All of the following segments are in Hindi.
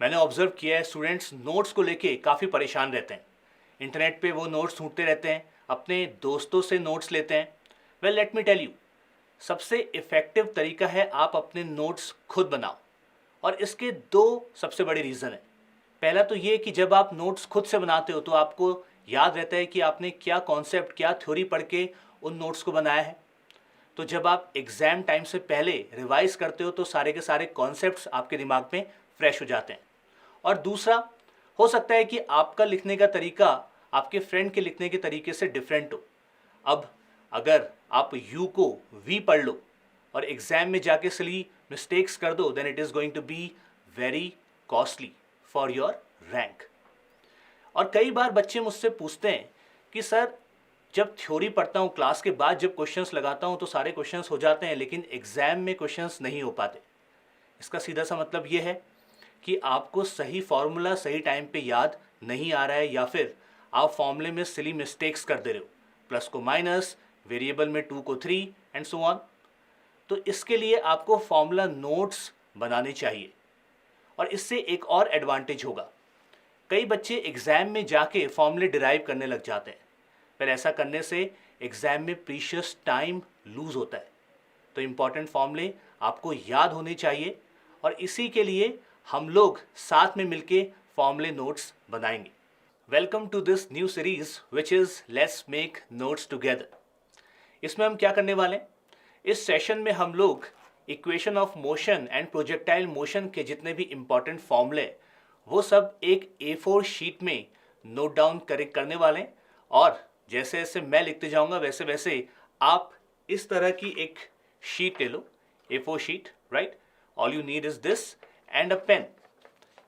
मैंने ऑब्जर्व किया है स्टूडेंट्स नोट्स को लेके काफ़ी परेशान रहते हैं। इंटरनेट पे वो नोट्स ढूंढते रहते हैं, अपने दोस्तों से नोट्स लेते हैं। Well let me tell you, सबसे इफ़ेक्टिव तरीका है आप अपने नोट्स खुद बनाओ। और इसके दो सबसे बड़े रीज़न हैं। पहला तो ये कि जब आप नोट्स खुद से बनाते हो तो आपको याद रहता है कि आपने क्या कॉन्सेप्ट, क्या थ्योरी पढ़ के उन नोट्स को बनाया है। तो जब आप एग्ज़ाम टाइम से पहले रिवाइज करते हो तो सारे के सारे कॉन्सेप्ट्स आपके दिमाग में फ्रेश हो जाते हैं। और दूसरा, हो सकता है कि आपका लिखने का तरीका आपके फ्रेंड के लिखने के तरीके से डिफरेंट हो। अब अगर आप यू को वी पढ़ लो और एग्जाम में जाके सिली मिस्टेक्स कर दो, then it is going to be very costly for your rank. और कई बार बच्चे मुझसे पूछते हैं कि सर, जब थ्योरी पढ़ता हूँ क्लास के बाद जब क्वेश्चंस लगाता हूँ तो सारे क्वेश्चंस हो जाते हैं, लेकिन एग्जाम में क्वेश्चंस नहीं हो पाते। इसका सीधा सा मतलब ये है कि आपको सही फॉर्मूला सही टाइम पे याद नहीं आ रहा है, या फिर आप फॉर्मूले में सिली मिस्टेक्स कर दे रहे हो, प्लस को माइनस, वेरिएबल में 2 को 3 एंड सो ऑन। तो इसके लिए आपको फॉर्मूला नोट्स बनाने चाहिए। और इससे एक और एडवांटेज होगा, कई बच्चे एग्जाम में जाके फॉर्मूले डिराइव करने लग जाते हैं, पर ऐसा करने से एग्जाम में प्रीशियस टाइम लूज होता है। तो इम्पॉर्टेंट फॉर्मूले आपको याद होने चाहिए, और इसी के लिए हम लोग साथ में मिलके फॉर्मूले नोट्स बनाएंगे। Welcome to this new series which is let's make notes together. इसमें हम क्या करने वाले हैं, इस सेशन में हम लोग equation of motion and projectile motion के जितने भी इम्पॉर्टेंट फॉर्मूले वो सब एक A4 शीट में नोट डाउन करने वाले हैं। और जैसे जैसे मैं लिखते जाऊंगा वैसे वैसे आप इस तरह की एक शीट ले लो, A4 sheet, right. All you need is this and a pen,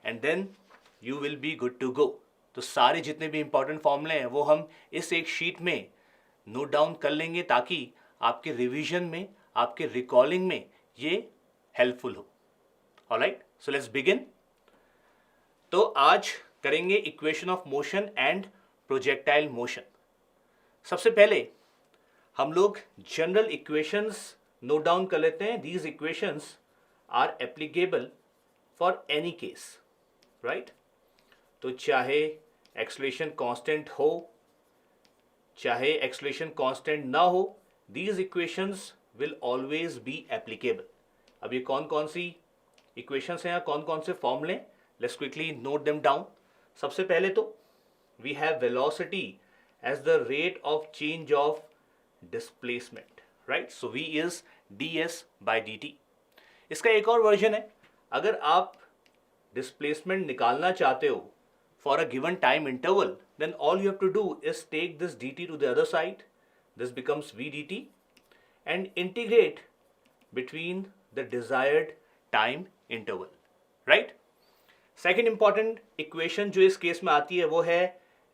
and then you will be good to go. तो सारे जितने भी इंपॉर्टेंट फॉर्मूले हैं वो हम इस एक शीट में नोट डाउन कर लेंगे, ताकि आपके रिवीजन में, आपके रिकॉलिंग में ये हेल्पफुल हो। Alright, so let's begin. तो आज करेंगे equation of motion and projectile motion. सबसे पहले हम लोग जनरल इक्वेशंस नोट डाउन कर लेते हैं। These equations are applicable for any case, right. तो चाहे एक्सेलरेशन कांस्टेंट हो, चाहे एक्सेलरेशन कांस्टेंट ना हो, these equations will always be applicable. अब ये कौन कौन सी इक्वेशंस हैं या कौन कौन से फॉर्मूले, let's quickly note them down. सबसे पहले तो we have velocity as the rate of change of displacement, right. So v is ds by dt। इसका एक और वर्जन है, अगर आप डिस्प्लेसमेंट निकालना चाहते हो for a given time interval, then all you have to do is take this dt to the other side, this becomes v dt, and integrate between the desired time interval, right? Second important equation जो इस केस में आती है वो है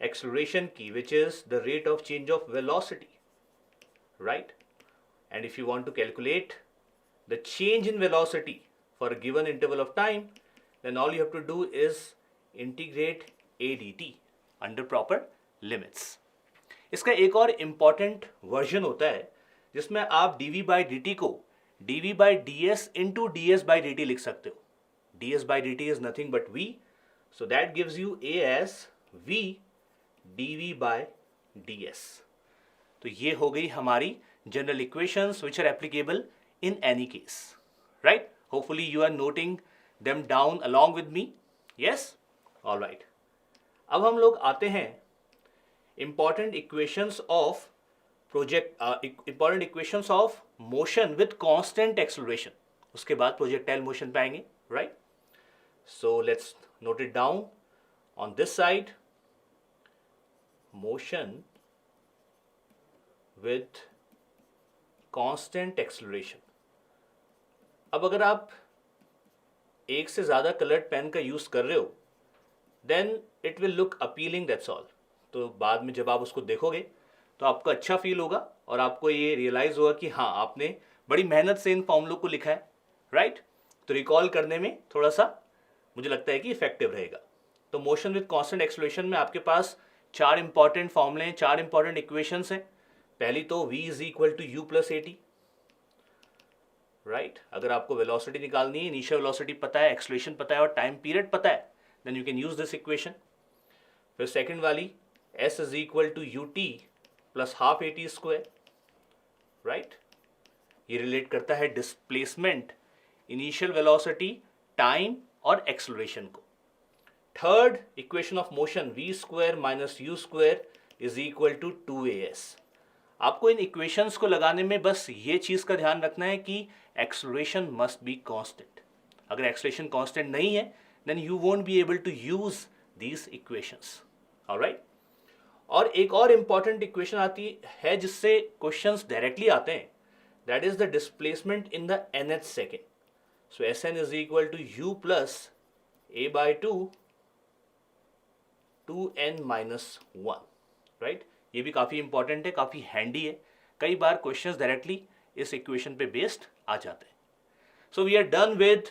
acceleration की, which is the rate of change of velocity, right? And if you want to calculate the change in velocity for a given interval of time, then all you have to do is integrate a dt under proper limits। इसका एक और important वर्जन होता है जिसमें आप dv by dt को dv by ds into ds by dt लिख सकते हो। ds by dt is nothing but v, so that gives you a as v dv by ds। तो ये हो गई हमारी general equations which are applicable in any case, right? Hopefully you are noting them down along with me, yes? All right। अब हम लोग आते हैं important equations of important equations of motion with constant acceleration. उसके बाद प्रोजेक्टाइल मोशन पे आएंगे, right. So let's note it down on this side, motion with constant acceleration. अब अगर आप एक से ज़्यादा कलर्ड पेन का यूज़ कर रहे हो, then it will look appealing, that's all. तो बाद में जब आप उसको देखोगे तो आपको अच्छा फील होगा और आपको ये रियलाइज़ होगा कि हाँ, आपने बड़ी मेहनत से इन फॉर्मूलों को लिखा है, राइट। तो रिकॉल करने में थोड़ा सा मुझे लगता है कि इफेक्टिव रहेगा। तो मोशन विद कांस्टेंट एक्सेलरेशन में आपके पास चार इंपॉर्टेंट फॉर्मूले हैं, चार इंपॉर्टेंट इक्वेशंस हैं। पहली तो v is equal to u plus a t, right अगर आपको वेलोसिटी निकालनी है, इनिशियल वेलोसिटी पता है, एक्सेलरेशन पता है और टाइम पीरियड पता है, then you can use this equation. फिर सेकंड वाली s is equal to u t plus half a t square, right ये रिलेट करता है डिस्प्लेसमेंट, इनिशियल वेलोसिटी, टाइम और एक्सेलरेशन को। Third equation of motion v square minus u square is equal to 2as। आपको इन इक्वेशंस को लगाने में बस ये चीज का ध्यान रखना है कि एक्सेलरेशन मस्ट बी कांस्टेंट। अगर एक्सेलरेशन कांस्टेंट नहीं है then you won't be able to use these equations, alright. और एक और इंपॉर्टेंट इक्वेशन आती है जिससे क्वेश्चंस डायरेक्टली आते हैं, that is the displacement in the nth second. So Sn is equal to u plus a by 2n minus 1, right ये भी काफ़ी इंपॉर्टेंट है, काफ़ी हैंडी है। कई बार क्वेश्चंस डायरेक्टली इस इक्वेशन पे बेस्ड आ जाते हैं। So we are done with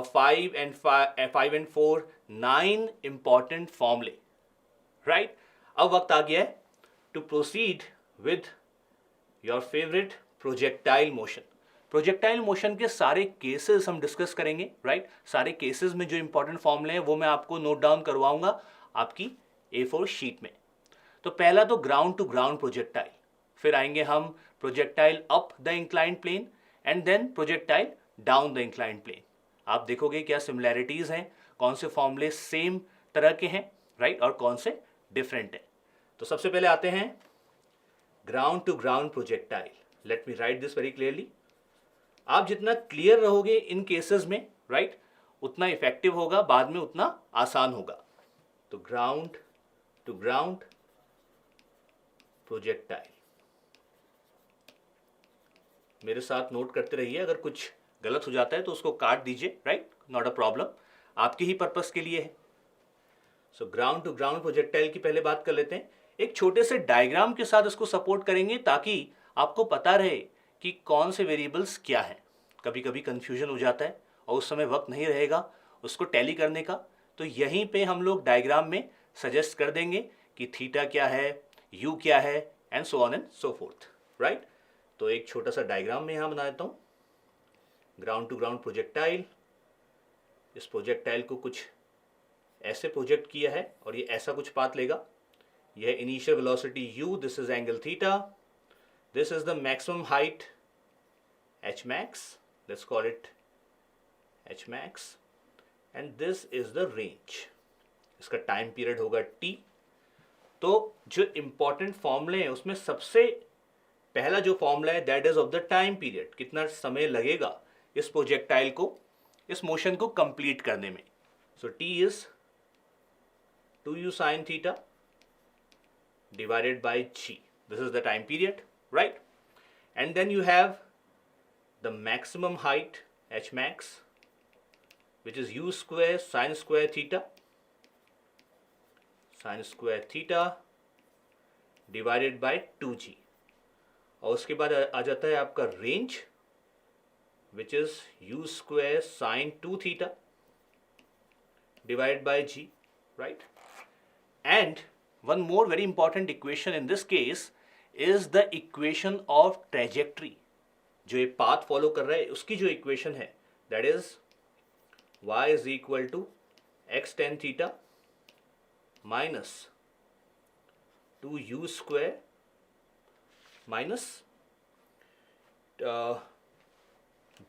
5 and 4 9 important फॉर्मूले, राइट। अब वक्त आ गया है to proceed with your favourite projectile motion. Projectile motion के सारे केसेस हम डिस्कस करेंगे, राइट सारे केसेस में जो इंपॉर्टेंट फॉर्मूले हैं वो मैं आपको नोट डाउन करवाऊंगा आपकी A4 शीट में। तो पहला तो ग्राउंड टू ग्राउंड प्रोजेक्टाइल, फिर आएंगे हम projectile up the inclined plane and then projectile down the inclined plane. आप देखोगे क्या सिमिलैरिटीज हैं, कौन से फॉर्मूले सेम तरह के हैं, राइट और कौन से डिफरेंट हैं। तो सबसे पहले आते हैं ground to ground projectile. Let me write this very clearly. आप जितना क्लियर रहोगे इन केसेस में, राइट उतना इफेक्टिव होगा, बाद में उतना आसान होगा। तो ग्राउंड टू ग्राउंड प्रोजेक्टाइल, मेरे साथ नोट करते रहिए, अगर कुछ गलत हो जाता है तो उसको काट दीजिए, राइट नॉट अ प्रॉब्लम, आपके ही पर्पस के लिए है। So ground to ground projectile की पहले बात कर लेते हैं। एक छोटे से डायग्राम के साथ इसको सपोर्ट करेंगे ताकि आपको पता रहे कि कौन से वेरिएबल्स क्या हैं। कभी कभी कंफ्यूजन हो जाता है और उस समय वक्त नहीं रहेगा उसको टैली करने का, तो यहीं पे हम लोग डायग्राम में सजेस्ट कर देंगे कि थीटा क्या है, यू क्या है and so on and so fourth, right. तो एक छोटा सा डायग्राम में यहाँ बना देता हूँ। ग्राउंड टू ग्राउंड प्रोजेक्टाइल, इस प्रोजेक्टाइल को कुछ ऐसे प्रोजेक्ट किया है और ये ऐसा कुछ पाथ लेगा। यह initial velocity u, this is angle theta, this is the maximum height h max, let's call it h max, and this is the range. इसका टाइम पीरियड होगा t। तो जो इंपॉर्टेंट फॉर्मूले हैं उसमें सबसे पहला जो फॉर्मूला है that is of the time period, कितना समय लगेगा इस प्रोजेक्टाइल को, इस मोशन को कंप्लीट करने में। सो t is 2u sin theta divided by g, this is the time period, right? And then you have the maximum height h max, which is u square sin square theta divided by 2g, और उसके बाद आ जाता है आपका range which is u square sin 2 theta divided by g, right? And one more very important equation in this case is the equation of trajectory. जो ये path follow कर रहा है उसकी जो equation है that is y is equal to x tan theta minus 2u square minus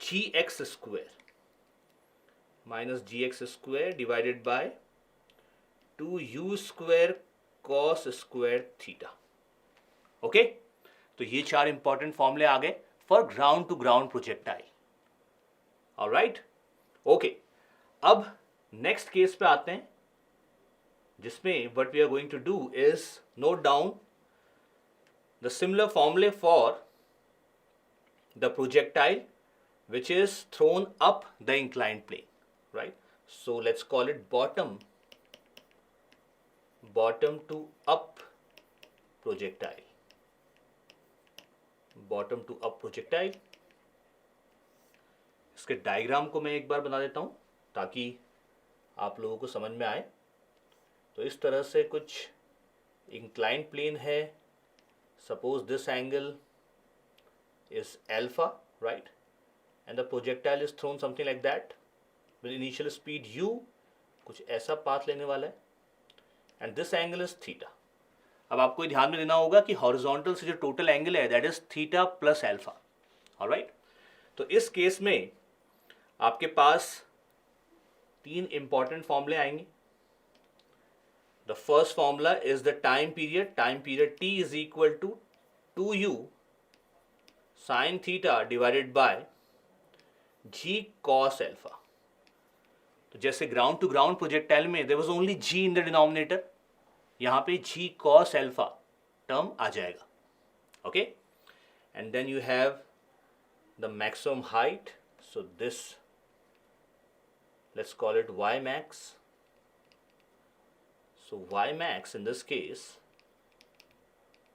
gx square divided by 2u square cos square theta. Okay तो ये चार इंपॉर्टेंट फॉर्मूले आ गए for ground to ground projectile, all right. Okay अब नेक्स्ट केस पे आते हैं जिसमें what we are going to do is note down the similar फॉर्मूले for the projectile which is thrown up the inclined plane, right? So let's call it bottom to up projectile, bottom to up projectile। इसके डायग्राम को मैं एक बार बना देता हूं ताकि आप लोगों को समझ में आए। तो इस तरह से कुछ inclined plane है, suppose this angle is alpha, right? and the projectile is thrown something like that with initial speed u, कुछ ऐसा पाथ लेने वाला है, and this angle is theta. अब आपको ये ध्यान में देना होगा कि हॉरिजॉन्टल से जो टोटल एंगल है that is theta plus alpha. Alright, तो इस केस में आपके पास तीन इंपॉर्टेंट फॉर्मूले आएंगे. The first formula is the time period. Time period t is equal to 2u sine theta divided by g cos alpha. तो जैसे ग्राउंड टू ग्राउंड प्रोजेक्टाइल में there was only g in the denominator, यहाँ पे g cos अल्फा टर्म आ जाएगा. Okay, and then you have the maximum height, so this let's call it y max. So y max in this case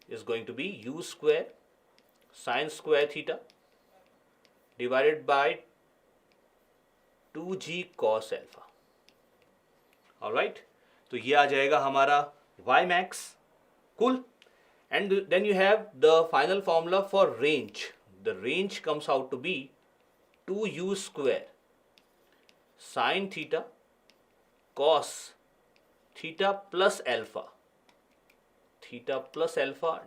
is going to be u square sine square theta divided by 2g cos alpha. Alright, तो ये आ जाएगा हमारा y max. Cool. And then you have the final formula for range. The range comes out to be 2u square sin theta cos theta plus alpha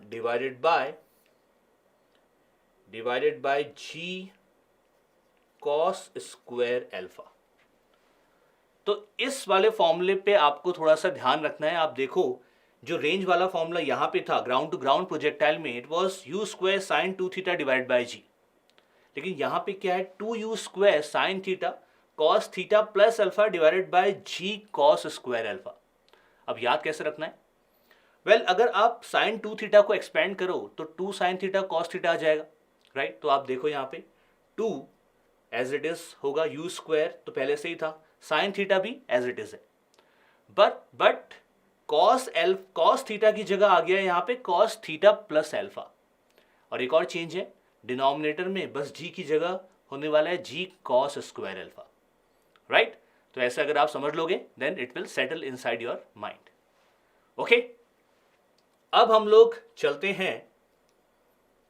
divided by g cos square alpha. तो इस वाले फॉर्मूले पे आपको थोड़ा सा ध्यान रखना है. आप देखो जो रेंज वाला फॉर्मूला यहाँ पे था ग्राउंड टू ग्राउंड प्रोजेक्टाइल में, it was u square sine 2 theta divide by g. लेकिन यहाँ पे क्या है, 2u square sine theta cos theta plus alpha divided by g cos square alpha. अब याद कैसे रखना है? वेल, अगर आप साइन 2 थीटा को एक्सपेंड करो तो 2 साइन थीटा cos थीटा आ जाएगा. राइट, तो आप देखो यहाँ पे 2 एज इट इज होगा u स्क्वायर, तो पहले से ही था. साइन थीटा भी एज इट इज है, बट cos थीटा की जगह आ गया यहाँ पे cos थीटा प्लस अल्फा. और एक और चेंज है, डिनोमिनेटर में बस g की जगह होने वाला है g cos square alpha. Right, तो ऐसे अगर आप समझ लोगे then it will settle inside your mind. Okay, अब हम लोग चलते हैं.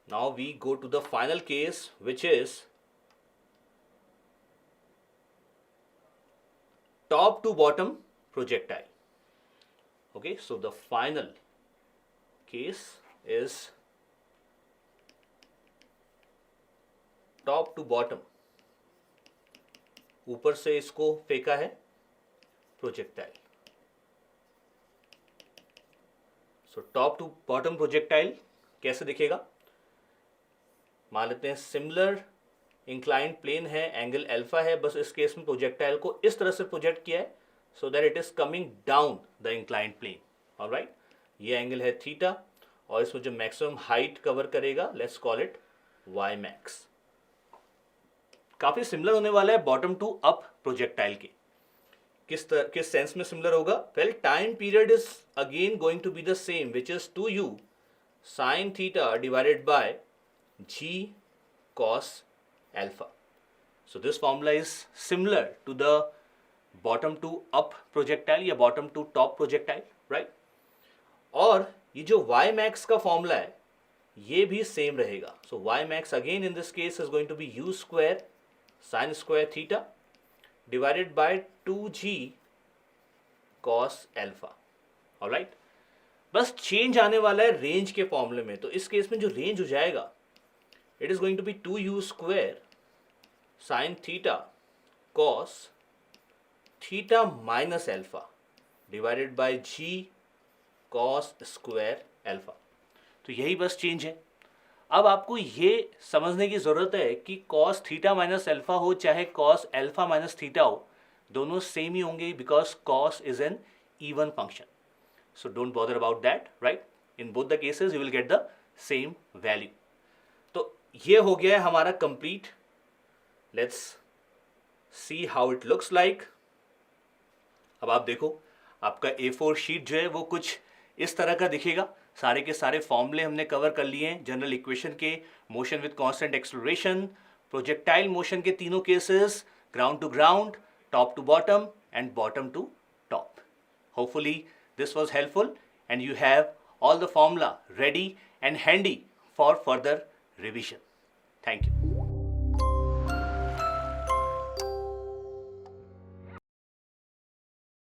Now we go to the final case which is top to bottom projectile. Okay, so the final case is top to bottom. ऊपर से इसको फेंका है projectile. So top to bottom projectile कैसे दिखेगा? मान लेते हैं सिमिलर इंक्लाइंड प्लेन है, एंगल अल्फा है, बस इस केस में प्रोजेक्टाइल को इस तरह से प्रोजेक्ट किया है so that it is coming down the inclined plane. Alright, ये एंगल है थीटा और इसमें जो मैक्सिमम हाइट कवर करेगा let's call it y max. काफी सिमिलर होने वाला है बॉटम टू अप प्रोजेक्टाइल के. किस सेंस में सिमिलर होगा? Well, time period is again going to be the same which is 2u sine theta divided by g cos alpha. So this formula is similar to the bottom to up projectile या bottom to top projectile, right? और ये जो y max का फॉर्मूला है ये भी सेम रहेगा. So y max again in this case is going to be u square sin square theta divided by 2g cos alpha. Alright? बस चेंज आने वाला है रेंज के फॉर्मूले में. तो इस केस में जो रेंज हो जाएगा it is going to be 2u square sine theta cos theta minus alpha divided by g cos square alpha. तो यही बस चेंज है. अब आपको ये समझने की ज़रूरत है कि cos थीटा माइनस अल्फा हो चाहे cos अल्फा माइनस थीटा हो, दोनों सेम ही होंगे because cos is an even function. So don't bother about that. Right, in both the cases you will get the same value. तो ये हो गया है हमारा complete. Let's see how it looks like. अब आप देखो आपका A4 शीट जो है वो कुछ इस तरह का दिखेगा. सारे के सारे फॉर्मूले हमने कवर कर लिए हैं. जनरल इक्वेशन के, motion with constant acceleration, projectile motion के तीनों cases, ground to ground, top to bottom and bottom to top. Hopefully this was helpful and you have all the formula ready and handy for further revision. Thank you.